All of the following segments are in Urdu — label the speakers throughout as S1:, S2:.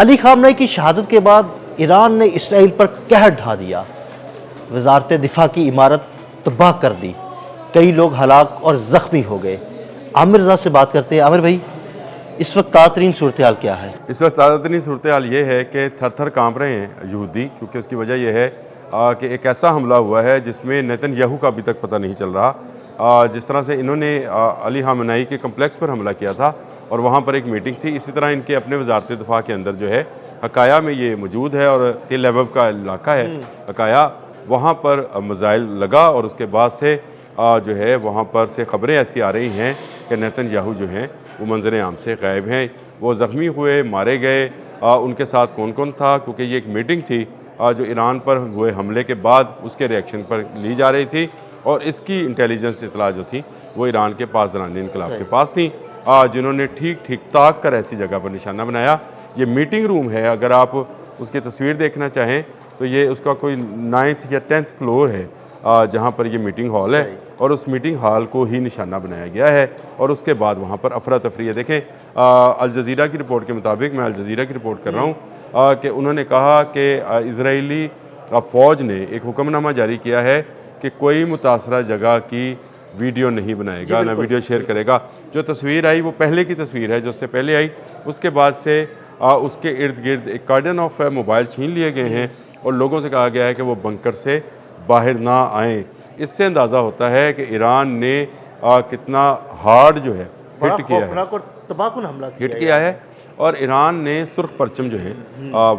S1: علی خامنئی کی شہادت کے بعد ایران نے اسرائیل پر قہر ڈھا دیا، وزارت دفاع کی عمارت تباہ کر دی، کئی لوگ ہلاک اور زخمی ہو گئے۔ عامر رضا سے بات کرتے ہیں۔ عامر بھائی، اس وقت تازہ ترین صورتحال کیا ہے؟
S2: اس وقت تازہ ترین صورتحال یہ ہے کہ تھر تھر کانپ رہے ہیں یہودی، کیونکہ اس کی وجہ یہ ہے کہ ایک ایسا حملہ ہوا ہے جس میں نیتن یاہو کا ابھی تک پتہ نہیں چل رہا۔ جس طرح سے انہوں نے علی خامنئی کے کمپلیکس پر حملہ کیا تھا اور وہاں پر ایک میٹنگ تھی، اسی طرح ان کے اپنے وزارت دفاع کے اندر جو ہے حقایہ میں یہ موجود ہے، اور تل ابیب کا علاقہ ہے حقایہ، وہاں پر میزائل لگا اور اس کے بعد سے جو ہے وہاں پر سے خبریں ایسی آ رہی ہیں کہ نیتن یاہو جو ہیں وہ منظر عام سے غائب ہیں، وہ زخمی ہوئے، مارے گئے۔ ان کے ساتھ کون کون تھا، کیونکہ یہ ایک میٹنگ تھی جو ایران پر ہوئے حملے کے بعد اس کے ریئیکشن پر لی جا رہی تھی، اور اس کی انٹیلیجنس اطلاع جو تھی وہ ایران کے پاسداران انقلاب کے پاس تھیں، جنہوں نے ٹھیک تاک کر ایسی جگہ پر نشانہ بنایا۔ یہ میٹنگ روم ہے، اگر آپ اس کی تصویر دیکھنا چاہیں تو یہ اس کا کوئی 9th یا 10th فلور ہے جہاں پر یہ میٹنگ ہال ہے، اور اس میٹنگ ہال کو ہی نشانہ بنایا گیا ہے، اور اس کے بعد وہاں پر افراتفری ہے۔ دیکھیں الجزیرہ کی رپورٹ کے مطابق، میں الجزیرہ کی رپورٹ کر رہا ہوں، کہ انہوں نے کہا کہ اسرائیلی فوج نے ایک حکم نامہ جاری کیا ہے کہ کوئی متاثرہ جگہ کی ویڈیو نہیں بنائے گا، نہ ویڈیو شیئر کرے گا۔ جو تصویر آئی وہ پہلے کی تصویر ہے جو اس سے پہلے آئی، اس کے بعد سے اس کے ارد گرد ایک کارڈن آف موبائل چھین لیے گئے ہیں، اور لوگوں سے کہا گیا ہے کہ وہ بنکر سے باہر نہ آئیں۔ اس سے اندازہ ہوتا ہے کہ ایران نے کتنا ہارڈ جو ہے ہٹ کیا ہے،
S1: اور تباہ کن حملہ
S2: ہٹ کیا ہے، اور ایران نے سرخ پرچم جو ہیں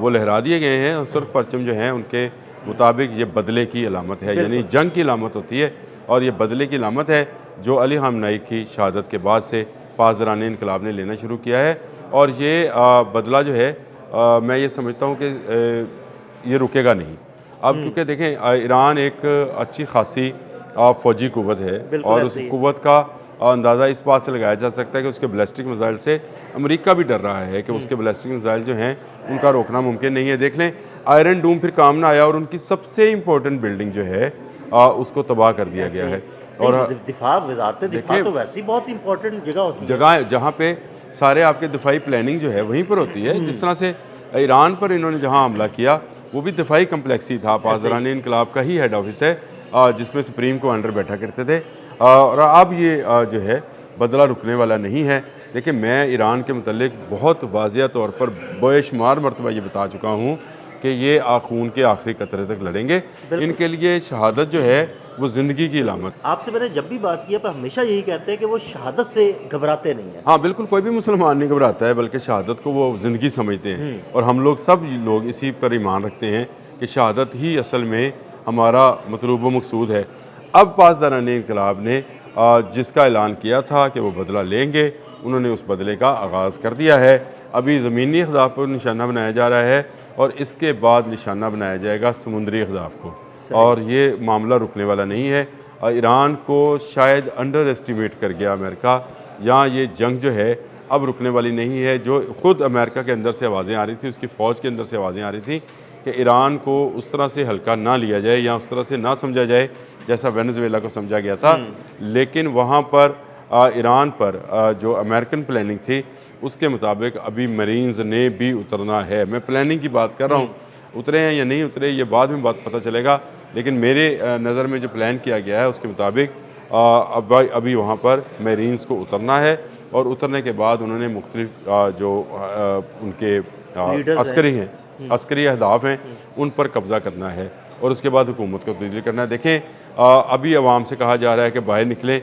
S2: وہ لہرا دیے گئے ہیں، اور سرخ پرچم جو ہیں ان کے مطابق یہ بدلے کی علامت ہے، یعنی جنگ کی علامت ہوتی ہے، اور یہ بدلے کی علامت ہے جو علی خامنئی کی شہادت کے بعد سے پاسداران انقلاب نے لینا شروع کیا ہے۔ اور یہ بدلہ جو ہے میں یہ سمجھتا ہوں کہ یہ رکے گا نہیں اب، کیونکہ دیکھیں ایران ایک اچھی خاصی فوجی قوت ہے، اور اس قوت کا اندازہ اس بات سے لگایا جا سکتا ہے کہ اس کے بیلسٹک میزائل سے امریکہ بھی ڈر رہا ہے کہ اس کے بیلسٹک میزائل جو ہیں ان کا روکنا ممکن نہیں ہے۔ دیکھ لیں آئرن ڈوم پھر کام نہ آیا، اور ان کی سب سے امپورٹنٹ بلڈنگ جو ہے اس کو تباہ کر دیا گیا ہے۔ اور
S1: دفاع، وزارت دفاع تو ویسے بہت امپورٹنٹ جگہ ہوتی ہے،
S2: جگہ جہاں پہ سارے آپ کے دفاعی پلاننگ جو ہے وہیں پر ہوتی ہے۔ جس طرح سے ایران پر انہوں نے جہاں حملہ کیا وہ بھی دفاعی کمپلیکس ہی تھا، پاسداران انقلاب کا ہی ہیڈ آفس ہے جس میں سپریم کمانڈر بیٹھا کرتے تھے، اور اب یہ جو ہے بدلہ رکنے والا نہیں ہے۔ دیکھیں میں ایران کے متعلق بہت واضح طور پر بے شمار مرتبہ یہ بتا چکا ہوں کہ یہ خون کے آخری قطرے تک لڑیں گے، ان کے لیے شہادت جو ہے وہ زندگی کی علامت۔
S1: آپ سے میں نے جب بھی بات کی ہے ہمیشہ یہی کہتے ہیں کہ وہ شہادت سے گھبراتے نہیں ہیں۔
S2: ہاں بالکل، کوئی بھی مسلمان نہیں گھبراتا ہے، بلکہ شہادت کو وہ زندگی سمجھتے ہیں، اور ہم لوگ سب لوگ اسی پر ایمان رکھتے ہیں کہ شہادت ہی اصل میں ہمارا مطلوب و مقصود ہے۔ اب پاسداران انقلاب نے جس کا اعلان کیا تھا کہ وہ بدلہ لیں گے، انہوں نے اس بدلے کا آغاز کر دیا ہے۔ ابھی زمینی اہداف پر نشانہ بنایا جا رہا ہے، اور اس کے بعد نشانہ بنایا جائے گا سمندری اہداف کو، اور یہ معاملہ رکنے والا نہیں ہے۔ ایران کو شاید انڈر ایسٹیمیٹ کر گیا امریکہ، یہاں یہ جنگ جو ہے اب رکنے والی نہیں ہے۔ جو خود امریکہ کے اندر سے آوازیں آ رہی تھیں، اس کی فوج کے اندر سے آوازیں آ رہی تھیں کہ ایران کو اس طرح سے ہلکا نہ لیا جائے، یا اس طرح سے نہ سمجھا جائے جیسا وینزویلا کو سمجھا گیا تھا، لیکن وہاں پر ایران پر جو امریکن پلاننگ تھی اس کے مطابق ابھی مرینز نے بھی اترنا ہے۔ میں پلاننگ کی بات کر رہا ہوں، اترے ہیں یا نہیں اترے یہ بعد میں بات پتہ چلے گا، لیکن میرے نظر میں جو پلان کیا گیا ہے اس کے مطابق ابھی وہاں پر میرینز کو اترنا ہے، اور اترنے کے بعد انہوں نے مختلف جو ان کے عسکری ہیں، عسکری اہداف ہیں، ان پر قبضہ کرنا ہے، اور اس کے بعد حکومت کو تبدیل کرنا ہے۔ دیکھیں ابھی عوام سے کہا جا رہا ہے کہ باہر نکلیں،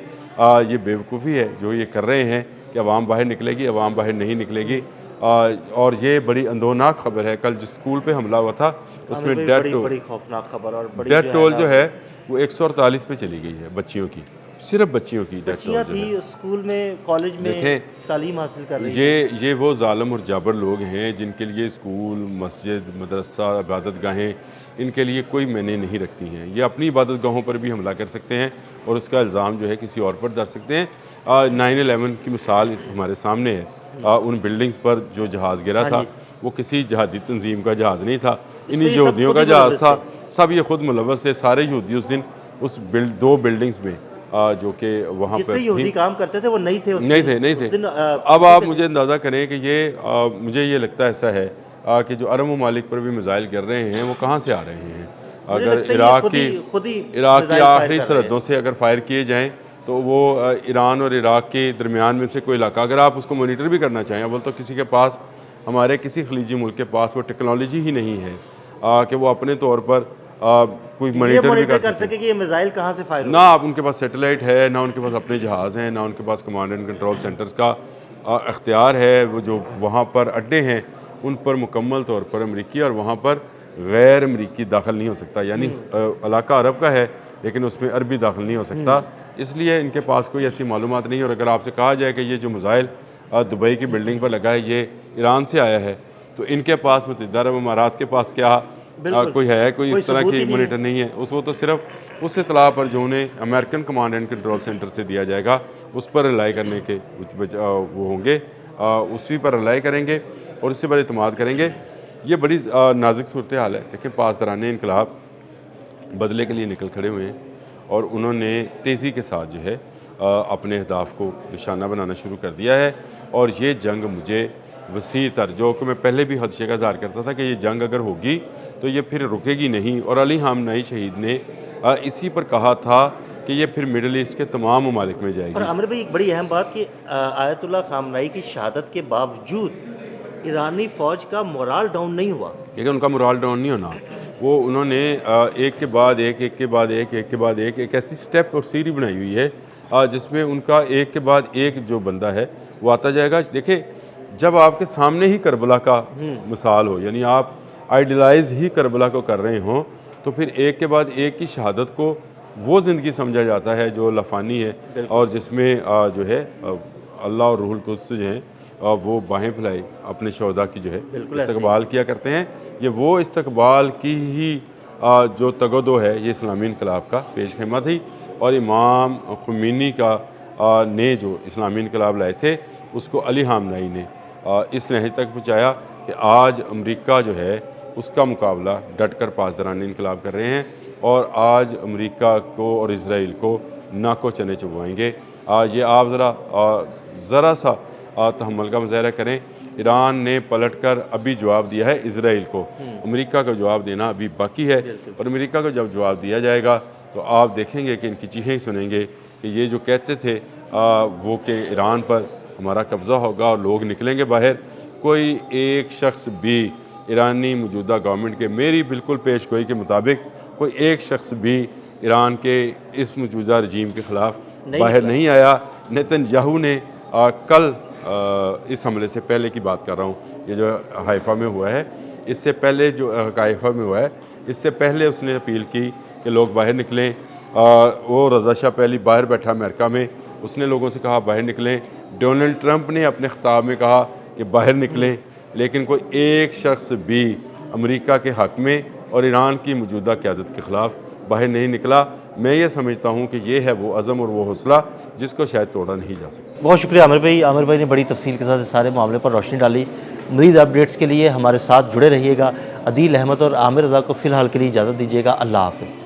S2: یہ بیوقوفی ہے جو یہ کر رہے ہیں کہ عوام باہر نکلے گی، عوام باہر نہیں نکلے گی، اور یہ بڑی اندوناک خبر ہے۔ کل جس اسکول پہ حملہ ہوا تھا اس میں
S1: بڑی خوفناک خبر، اور
S2: ڈیتھ ٹول جو ہے وہ 148 پہ چلی گئی ہے بچیوں کی، صرف بچیوں کی ڈیتھ ٹول جو ہے۔
S1: اسکول میں، کالج میں تعلیم حاصل کر رہی
S2: ہیں۔ یہ وہ ظالم اور جابر لوگ ہیں جن کے لیے اسکول، مسجد، مدرسہ، عبادت گاہیں ان کے لیے کوئی معنی نہیں رکھتی ہیں۔ یہ اپنی عبادت گاہوں پر بھی حملہ کر سکتے ہیں، اور اس کا الزام جو ہے کسی اور پر ڈال سکتے ہیں۔ 9/11 کی مثال ہمارے سامنے ہے، ان بلڈنگز پر جو جہاز گرا تھا وہ کسی جہادی تنظیم کا جہاز نہیں تھا، انہی یہودیوں کا جہاز تھا، سب یہ خود ملوث تھے، سارے یہودی اس دن اس 2 بلڈنگز میں جو کہ وہاں پر
S1: یہودی کام کرتے تھے وہ نہیں تھے۔
S2: اب آپ مجھے اندازہ کریں کہ یہ مجھے یہ لگتا ایسا ہے کہ جو عرب ممالک پر بھی میزائل گر رہے ہیں وہ کہاں سے آ رہے ہیں.
S1: مجھے
S2: اگر
S1: لگتا ہے یہ خود ہی
S2: عراق کی
S1: میزائل فائر
S2: آخری
S1: کر رہے ہیں.
S2: سرحدوں سے اگر فائر کیے جائیں تو وہ ایران اور عراق کے درمیان میں سے کوئی علاقہ اگر آپ اس کو مانیٹر بھی کرنا چاہیں، اول تو کسی کے پاس، ہمارے کسی خلیجی ملک کے پاس وہ ٹیکنالوجی ہی نہیں ہے کہ وہ اپنے طور پر کوئی
S1: یہ
S2: مانیٹر بھی
S1: مانیٹر
S2: کر
S1: کر سکے کہ یہ میزائل کہاں سے فائر
S2: نہ آپ ان کے پاس سیٹلائٹ ہے، نہ ان کے پاس اپنے جہاز ہیں، نہ ان کے پاس کمانڈ اینڈ کنٹرول سینٹرز کا اختیار ہے. وہ جو وہاں پر اڈے ہیں ان پر مکمل طور پر امریکی اور وہاں پر غیر امریکی داخل نہیں ہو سکتا. یعنی علاقہ عرب کا ہے لیکن اس میں عربی داخل نہیں ہو سکتا. اس لیے ان کے پاس کوئی ایسی معلومات نہیں. اور اگر آپ سے کہا جائے کہ یہ جو میزائل دبئی کی بلڈنگ پر لگا ہے یہ ایران سے آیا ہے تو ان کے پاس، متحدہ عرب امارات کے پاس کیا کوئی ہے، کوئی اس طرح کی مانیٹر نہیں ہے. وہ تو صرف اس اطلاع پر جو انہیں American command and control centre سے دیا جائے گا اس پر رلائی کرنے کے وہ ہوں گے، اسی پر رلائی کریں گے اور اسی پر اعتماد کریں گے. یہ بڑی نازک صورتحال ہے. دیکھیں پاسداران انقلاب بدلے کے لیے نکل کھڑے ہوئے ہیں اور انہوں نے تیزی کے ساتھ جو ہے اپنے اہداف کو نشانہ بنانا شروع کر دیا ہے. اور یہ جنگ مجھے وسیع تر، جو کہ میں پہلے بھی خدشے کا اظہار کرتا تھا کہ یہ جنگ اگر ہوگی تو یہ پھر رکے گی نہیں. اور علی خامنئی شہید نے اسی پر کہا تھا کہ یہ پھر مڈل ایسٹ کے تمام ممالک میں جائے گی.
S1: اور عامر بھائی ایک بڑی اہم بات کہ آیت اللہ خامنئی کی شہادت کے باوجود ایرانی فوج کا مورال ڈاؤن نہیں ہوا.
S2: لیکن ان کا مورال ڈاؤن نہیں ہونا، وہ انہوں نے ایک کے بعد ایک، ایک کے بعد ایک، ایک کے بعد ایک ایسی سٹیپ اور سیری بنائی ہوئی ہے جس میں ان کا ایک کے بعد ایک جو بندہ ہے وہ آتا جائے گا. دیکھیں جب آپ کے سامنے ہی کربلا کا مثال ہو، یعنی آپ آئیڈیلائز ہی کربلا کو کر رہے ہوں، تو پھر ایک کے بعد ایک کی شہادت کو وہ زندگی سمجھا جاتا ہے جو لفانی ہے اور جس میں جو ہے اللہ اور روح القدس جو ہیں وہ باہیں پھیلائی اپنے شہداء کی جو ہے استقبال کیا کرتے ہیں. یہ وہ استقبال کی ہی جو تگودو ہے یہ اسلامی انقلاب کا پیش خیمہ تھی. اور امام خمینی کا نے جو اسلامی انقلاب لائے تھے اس کو علی خامنئی نے اس نہج تک پہنچایا کہ آج امریکہ جو ہے اس کا مقابلہ ڈٹ کر پاسداران انقلاب کر رہے ہیں اور آج امریکہ کو اور اسرائیل کو ناکو چنے چبوائیں گے. یہ آپ ذرا سا تحمل کا مظاہرہ کریں. ایران نے پلٹ کر ابھی جواب دیا ہے اسرائیل کو، امریکہ کا جواب دینا ابھی باقی ہے. اور امریکہ کو جب جواب دیا جائے گا تو آپ دیکھیں گے کہ ان کی چیخیں سنیں گے کہ یہ جو کہتے تھے وہ کہ ایران پر ہمارا قبضہ ہوگا اور لوگ نکلیں گے باہر. کوئی ایک شخص بھی ایرانی موجودہ گورنمنٹ کے، میری بالکل پیش گوئی کے مطابق کوئی ایک شخص بھی ایران کے اس موجودہ رجیم کے خلاف باہر نہیں آیا. نیتن یاہو نے کل اس حملے سے پہلے کی بات کر رہا ہوں، یہ جو حائفہ میں ہوا ہے، اس سے پہلے جو حائفہ میں ہوا ہے اس سے پہلے اس نے اپیل کی کہ لوگ باہر نکلیں. وہ رضا شاہ پہلی باہر بیٹھا امریکہ میں، اس نے لوگوں سے کہا باہر نکلیں. ڈونلڈ ٹرمپ نے اپنے خطاب میں کہا کہ باہر نکلیں، لیکن کوئی ایک شخص بھی امریکہ کے حق میں اور ایران کی موجودہ قیادت کے خلاف باہر نہیں نکلا. میں یہ سمجھتا ہوں کہ یہ ہے وہ عزم اور وہ حوصلہ جس کو شاید توڑا نہیں جا سکتا.
S1: بہت شکریہ عامر بھائی. عامر بھائی نے بڑی تفصیل کے ساتھ اس سارے معاملے پر روشنی ڈالی. مزید اپڈیٹس کے لیے ہمارے ساتھ جڑے رہیے گا. عدیل احمد اور عامر رضا کو فی الحال کے لیے اجازت دیجیے گا. اللہ حافظ.